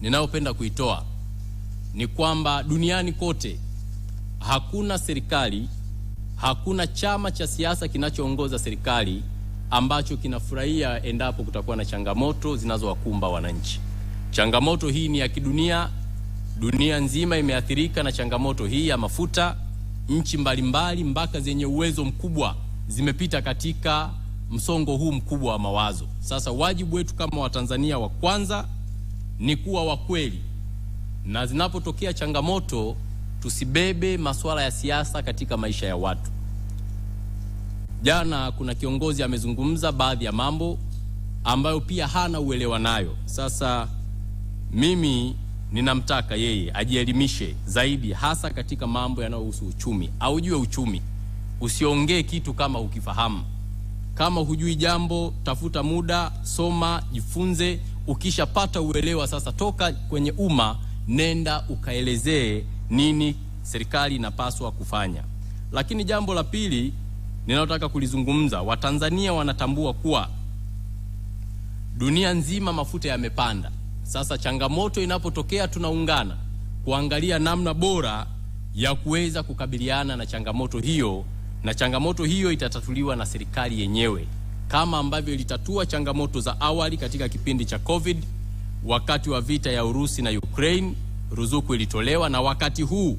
ninayopenda kuitoa ni kwamba duniani kote hakuna serikali, hakuna chama cha siasa kinachoongoza serikali ambacho kinafurahia endapo kutakuwa na changamoto zinazowakumba wananchi. Changamoto hii ni ya kidunia, dunia nzima imeathirika na changamoto hii ya mafuta. Nchi mbalimbali mpaka zenye uwezo mkubwa zimepita katika msongo huu mkubwa wa mawazo. Sasa wajibu wetu kama Watanzania wa kwanza ni kuwa wa kweli, na zinapotokea changamoto tusibebe masuala ya siasa katika maisha ya watu. Jana kuna kiongozi amezungumza baadhi ya mambo ambayo pia hana uelewa nayo. Sasa mimi ninamtaka yeye ajielimishe zaidi, hasa katika mambo yanayohusu uchumi. Aujue uchumi, usiongee kitu kama ukifahamu. Kama hujui jambo, tafuta muda, soma, jifunze. Ukishapata uelewa sasa, toka kwenye umma, nenda ukaelezee nini serikali inapaswa kufanya. Lakini jambo la pili ninalotaka kulizungumza, Watanzania wanatambua kuwa dunia nzima mafuta yamepanda. Sasa changamoto inapotokea, tunaungana kuangalia namna bora ya kuweza kukabiliana na changamoto hiyo, na changamoto hiyo itatatuliwa na serikali yenyewe, kama ambavyo ilitatua changamoto za awali katika kipindi cha COVID. Wakati wa vita ya Urusi na Ukraine, ruzuku ilitolewa, na wakati huu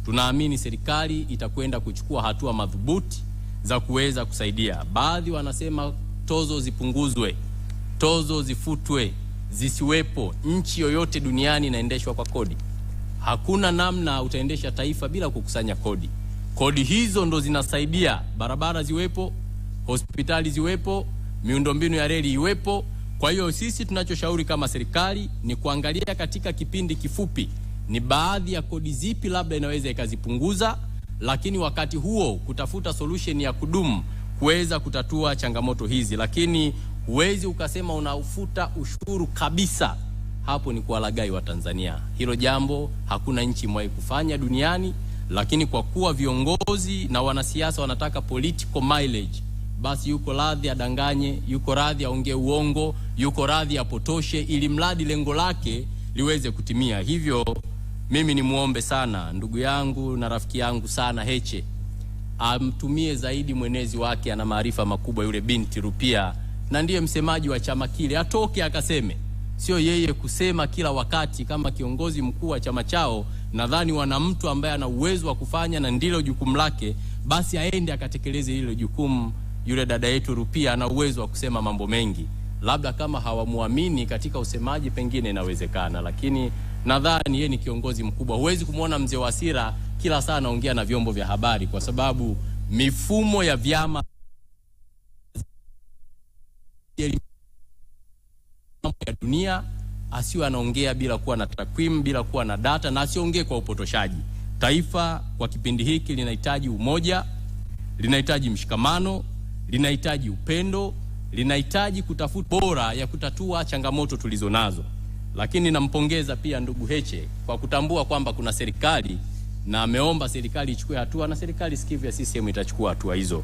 tunaamini serikali itakwenda kuchukua hatua madhubuti za kuweza kusaidia. Baadhi wanasema tozo zipunguzwe, tozo zifutwe, zisiwepo. Nchi yoyote duniani inaendeshwa kwa kodi. Hakuna namna utaendesha taifa bila kukusanya kodi. Kodi hizo ndo zinasaidia barabara ziwepo, hospitali ziwepo, miundombinu ya reli iwepo. Kwa hiyo sisi tunachoshauri kama serikali ni kuangalia katika kipindi kifupi ni baadhi ya kodi zipi labda inaweza ikazipunguza, lakini wakati huo kutafuta solution ya kudumu kuweza kutatua changamoto hizi. Lakini huwezi ukasema unaufuta ushuru kabisa, hapo ni kuwalaghai wa Tanzania. Hilo jambo hakuna nchi imewahi kufanya duniani, lakini kwa kuwa viongozi na wanasiasa wanataka political mileage, basi yuko radhi adanganye, yuko radhi aongee uongo, yuko radhi apotoshe, ili mradi lengo lake liweze kutimia. Hivyo mimi ni muombe sana ndugu yangu na rafiki yangu sana Heche, amtumie zaidi mwenezi wake, ana maarifa makubwa yule binti Rupia, na ndiye msemaji wa chama kile. Atoke akaseme, sio yeye kusema kila wakati kama kiongozi mkuu wa chama chao. Nadhani wana mtu ambaye ana uwezo wa kufanya na ndilo jukumu lake, basi aende akatekeleze hilo jukumu. Yule dada yetu Rupia ana uwezo wa kusema mambo mengi, labda kama hawamuamini katika usemaji pengine inawezekana, lakini nadhani yeye ni kiongozi mkubwa. Huwezi kumuona mzee Wasira kila saa anaongea na vyombo vya habari, kwa sababu mifumo ya vyama ya dunia, asiwe anaongea bila kuwa na takwimu, bila kuwa na data, na asiongee kwa upotoshaji. Taifa kwa kipindi hiki linahitaji umoja, linahitaji mshikamano, linahitaji upendo, linahitaji kutafuta bora ya kutatua changamoto tulizonazo. Lakini nampongeza pia ndugu Heche kwa kutambua kwamba kuna serikali, na ameomba serikali ichukue hatua, na serikali sikivu ya CCM itachukua hatua hizo.